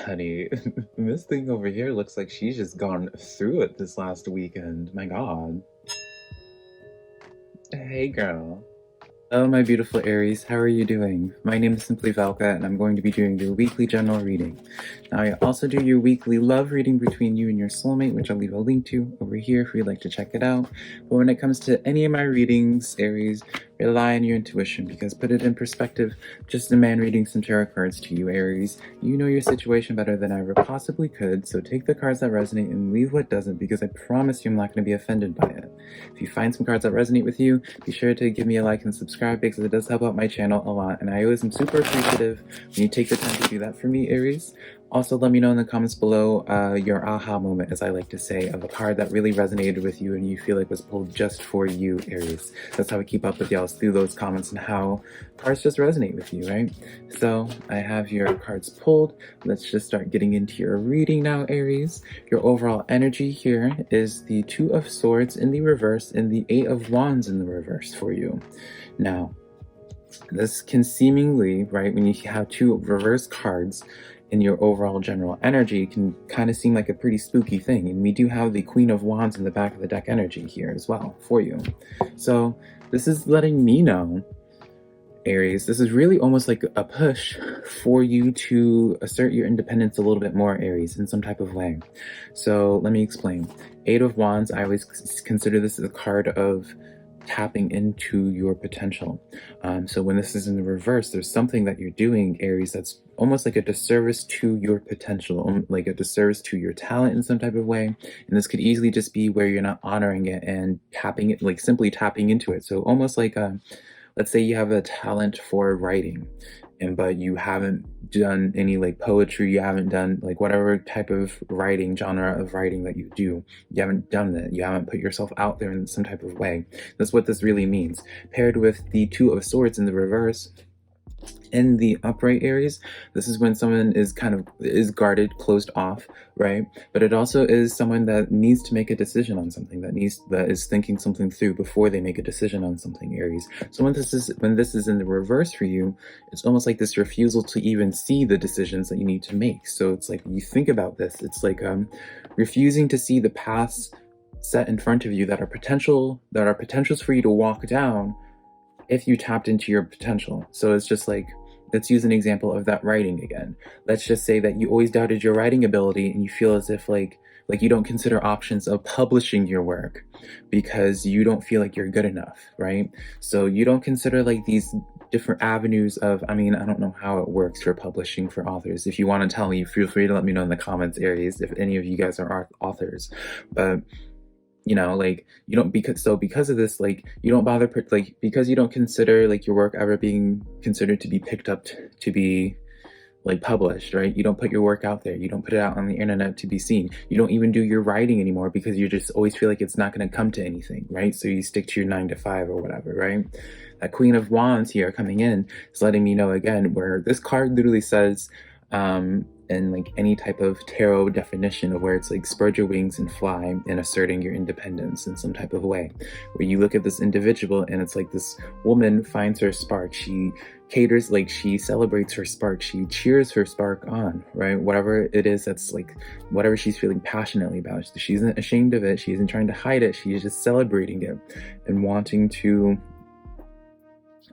Honey, this thing over here looks like she's just gone through it this last weekend. My God. Hey, girl. Oh, my beautiful Aries, how are you doing? My name is SimplyVelca, and I'm going to be doing your weekly general reading. Now, I also do your weekly love reading between you and your soulmate, which I'll leave a link to over here if you'd like to check it out. But when it comes to any of my readings, Aries, rely on your intuition, because put it in perspective, just a man reading some tarot cards to you, Aries. You know your situation better than I ever possibly could, so take the cards that resonate and leave what doesn't, because I promise you I'm not going to be offended by it. If you find some cards that resonate with you, be sure to give me a like and subscribe, because it does help out my channel a lot, and I always am super appreciative when you take the time to do that for me, Aries. Also, let me know in the comments below your aha moment, as I like to say, of a card that really resonated with you and you feel like was pulled just for you, Aries. That's how I keep up with y'all, through those comments and how cards just resonate with you, right? So I have your cards pulled. Let's just start getting into your reading now, Aries. Your overall energy here is the Two of Swords in the reverse and the Eight of Wands in the reverse for you. Now, this can seemingly, right, when you have two reverse cards in your overall general energy, can kind of seem like a pretty spooky thing. And we do have the Queen of Wands in the back of the deck energy here as well for you. So this is letting me know, Aries, this is really almost like a push for you to assert your independence a little bit more, Aries, in some type of way. So let me explain. Eight of Wands, I always consider this as a card of tapping into your potential. So when this is in the reverse, there's something that you're doing, Aries, that's almost like a disservice to your potential, like a disservice to your talent in some type of way. And this could easily just be where you're not honoring it and tapping it, like simply tapping into it. So almost like let's say you have a talent for writing, but you haven't done any like poetry, you haven't done like whatever type of writing, genre of writing that you do, you haven't done that, you haven't put yourself out there in some type of way. That's what this really means. Paired with the Two of Swords in the reverse, in the upright, Aries, this is when someone is guarded, closed off, right? But it also is someone that needs to make a decision on something, that is thinking something through before they make a decision on something, Aries. So when this is in the reverse for you, it's almost like this refusal to even see the decisions that you need to make. So it's like, you think about this, it's like refusing to see the paths set in front of you that are potentials for you to walk down if you tapped into your potential. So it's just like, let's use an example of that writing again. Let's just say that you always doubted your writing ability and you feel as if like you don't consider options of publishing your work because you don't feel like you're good enough, right? So you don't consider like these different avenues of, I mean, I don't know how it works for publishing for authors. If you want to tell me, feel free to let me know in the comments, Aries, if any of you guys are authors. But you know, like, you don't, because of this, like, you don't bother, like, because you don't consider like your work ever being considered to be picked up to be like published, right? You don't put your work out there, you don't put it out on the internet to be seen, you don't even do your writing anymore because you just always feel like it's not going to come to anything, right? So you stick to your 9 to 5 or whatever, right? That Queen of Wands here coming in is letting me know again, where this card literally says, and like any type of tarot definition of where it's like spread your wings and fly, and asserting your independence in some type of way, where you look at this individual and it's like this woman finds her spark, she caters, like she celebrates her spark, she cheers her spark on, right? Whatever it is, that's like whatever she's feeling passionately about, she isn't ashamed of it, she isn't trying to hide it, she's just celebrating it and wanting to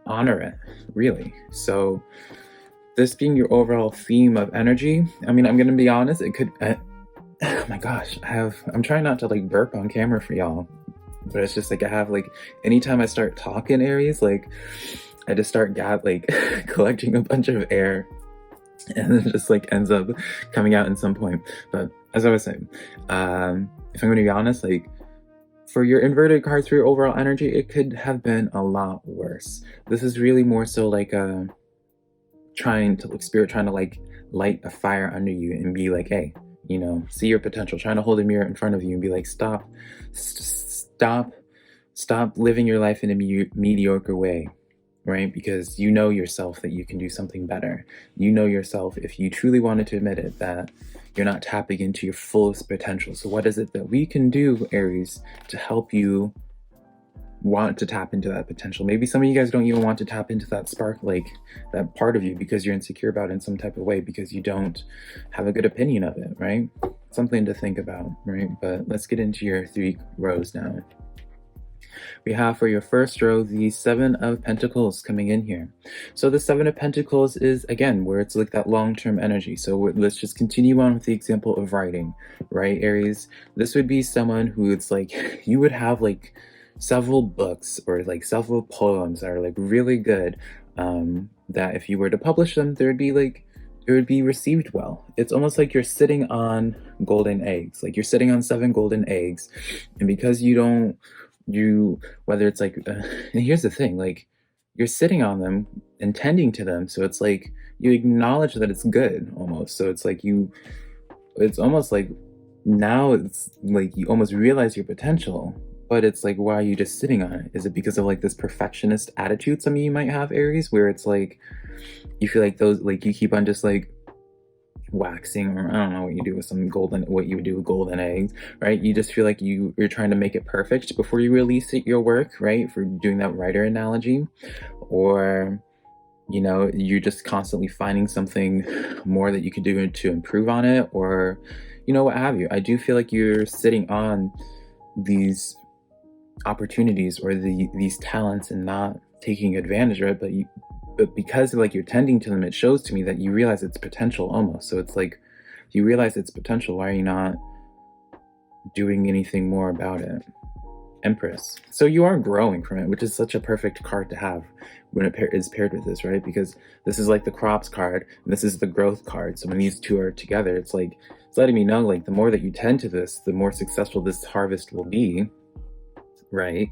honor it, really. So this being your overall theme of energy, I mean, I'm gonna be honest, it could, oh my gosh, I'm trying not to like burp on camera for y'all, but it's just like, I have like, anytime I start talking, Aries, like, I just start collecting a bunch of air, and it just like ends up coming out in some point. But as I was saying, if I'm gonna be honest, like, for your inverted cards, for your overall energy, it could have been a lot worse. This is really more so like spirit trying to like light a fire under you and be like, hey, you know, see your potential, trying to hold a mirror in front of you and be like, stop living your life in a mediocre way, right? Because you know yourself that you can do something better. You know yourself, if you truly wanted to admit it, that you're not tapping into your fullest potential. So what is it that we can do, Aries, to help you want to tap into that potential. Maybe some of you guys don't even want to tap into that spark, like that part of you, because you're insecure about it in some type of way, because you don't have a good opinion of it, right? Something to think about, right? But let's get into your 3 rows now. We have for your first row the 7 of Pentacles coming in here. So the 7 of Pentacles is, again, where it's like that long-term energy. So let's just continue on with the example of writing, right, Aries? This would be someone who it's like, you would have like several books or like several poems that are like really good, that if you were to publish them, there would be like, it would be received well. It's almost like you're sitting on golden eggs. Like you're sitting on 7 golden eggs, and because whether it's like, and here's the thing, like you're sitting on them and tending to them, so it's like you acknowledge that it's good almost. So it's like it's almost like now it's like you almost realize your potential, but it's like, why are you just sitting on it? Is it because of like this perfectionist attitude some of you might have, Aries, where it's like you feel like those, like you keep on just like waxing, or I don't know what you do with what you would do with golden eggs, right? You just feel like you're trying to make it perfect before you release your work, right? For doing that writer analogy. Or you're just constantly finding something more that you could do to improve on it, or what have you. I do feel like you're sitting on these opportunities or these talents and not taking advantage of it, but because like you're tending to them, it shows to me that you realize its potential almost. So it's like, you realize its potential, why are you not doing anything more about it? Empress. So you are growing from it, which is such a perfect card to have when it is paired with this, right? Because this is like the crops card, and this is the growth card. So when these two are together, it's like, it's letting me know, like, the more that you tend to this, the more successful this harvest will be, right?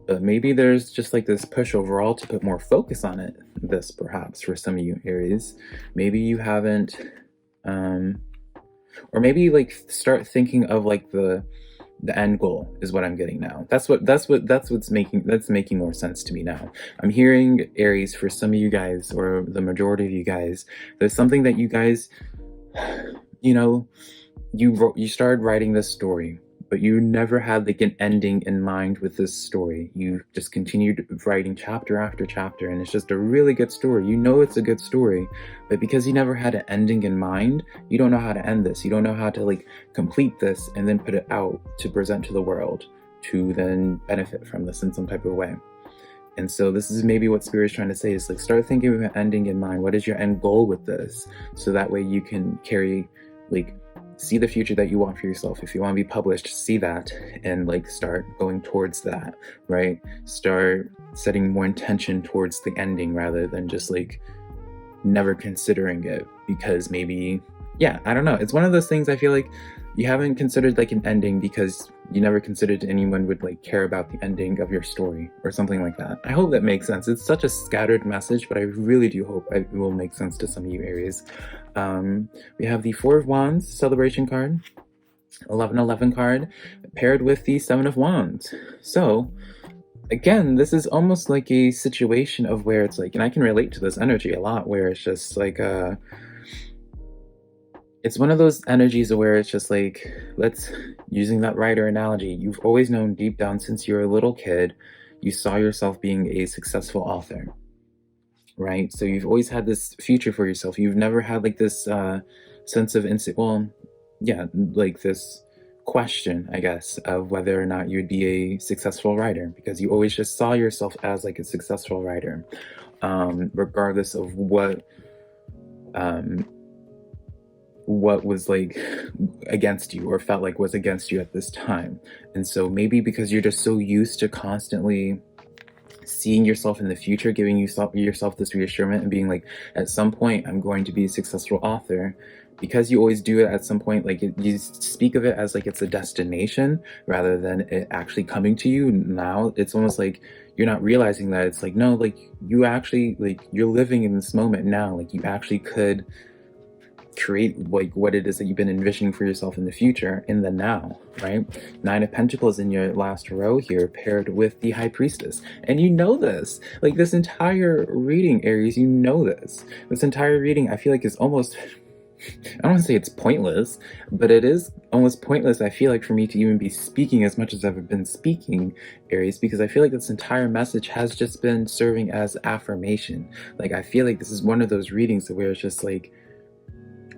But maybe there's just like this push overall to put more focus on it, this perhaps for some of you, Aries. Maybe you haven't, or maybe like start thinking of like the end goal is what I'm getting now. That's making more sense to me now. I'm hearing, Aries, for some of you guys, or the majority of you guys, there's something that you guys, you started writing this story, but you never had like an ending in mind with this story. You just continued writing chapter after chapter, and it's just a really good story. It's a good story, but because you never had an ending in mind, you don't know how to end this. You don't know how to like complete this and then put it out to present to the world to then benefit from this in some type of way. And so this is maybe what Spirit is trying to say, is like, start thinking of an ending in mind. What is your end goal with this? So that way you can see the future that you want for yourself. If you want to be published, see that and like start going towards that, right? Start setting more intention towards the ending rather than just like never considering it, because maybe, I don't know. It's one of those things I feel like you haven't considered like an ending because you never considered anyone would like care about the ending of your story or something like that. I hope that makes sense. It's such a scattered message, but I really do hope it will make sense to some of you, Aries. We have the 4 of Wands celebration card, 1111 card, paired with the 7 of Wands. So again, this is almost like a situation of where it's like, and I can relate to this energy a lot, where it's just like it's one of those energies where it's just like, using that writer analogy, you've always known deep down since you were a little kid, you saw yourself being a successful author, right? So you've always had this future for yourself. You've never had like this sense of like this question, I guess, of whether or not you'd be a successful writer, because you always just saw yourself as like a successful writer, regardless of what was like against you or felt like was against you at this time. And so maybe because you're just so used to constantly seeing yourself in the future, giving yourself this reassurance and being like, at some point I'm going to be a successful author, because you always do it at some point, like you speak of it as like it's a destination rather than it actually coming to you now. It's almost like you're not realizing that it's like, no, like you actually, like you're living in this moment now, like you actually could create like what it is that you've been envisioning for yourself in the future, in the now, right? 9 of Pentacles in your last row here, paired with the High Priestess. And this, like this entire reading, Aries, this entire reading I feel like is almost I don't want to say it's pointless, but it is almost pointless, I feel like, for me to even be speaking as much as I've been speaking, Aries, because I feel like this entire message has just been serving as affirmation. Like, I feel like this is one of those readings where it's just like,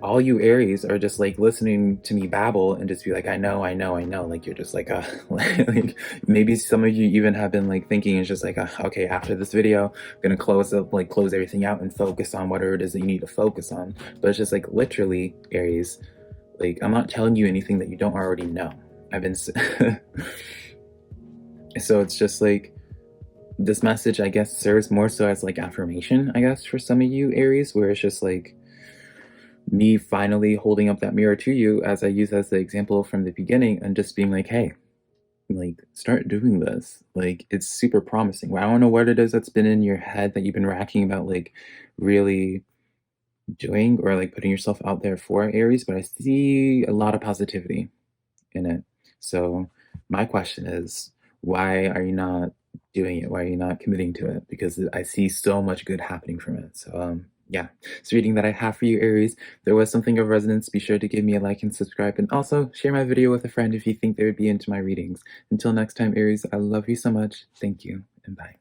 all you Aries are just like listening to me babble and just be like, I know, I know, I know. Like, you're just like, like maybe some of you even have been like thinking it's just like, okay, after this video, I'm gonna close everything out and focus on whatever it is that you need to focus on. But it's just like, literally, Aries, like, I'm not telling you anything that you don't already know. I've been, so it's just like, this message, I guess, serves more so as like affirmation, I guess, for some of you Aries, where it's just like, me finally holding up that mirror to you, as I use as the example from the beginning, and just being like, hey, like, start doing this. Like, it's super promising. I don't know what it is that's been in your head that you've been racking about, like, really doing or like putting yourself out there for, Aries, but I see a lot of positivity in it. So my question is, why are you not doing it? Why are you not committing to it? Because I see so much good happening from it. So yeah, it's reading that I have for you, Aries. If there was something of resonance, be sure to give me a like and subscribe, and also share my video with a friend if you think they would be into my readings. Until next time, Aries, I love you so much. Thank you, and bye.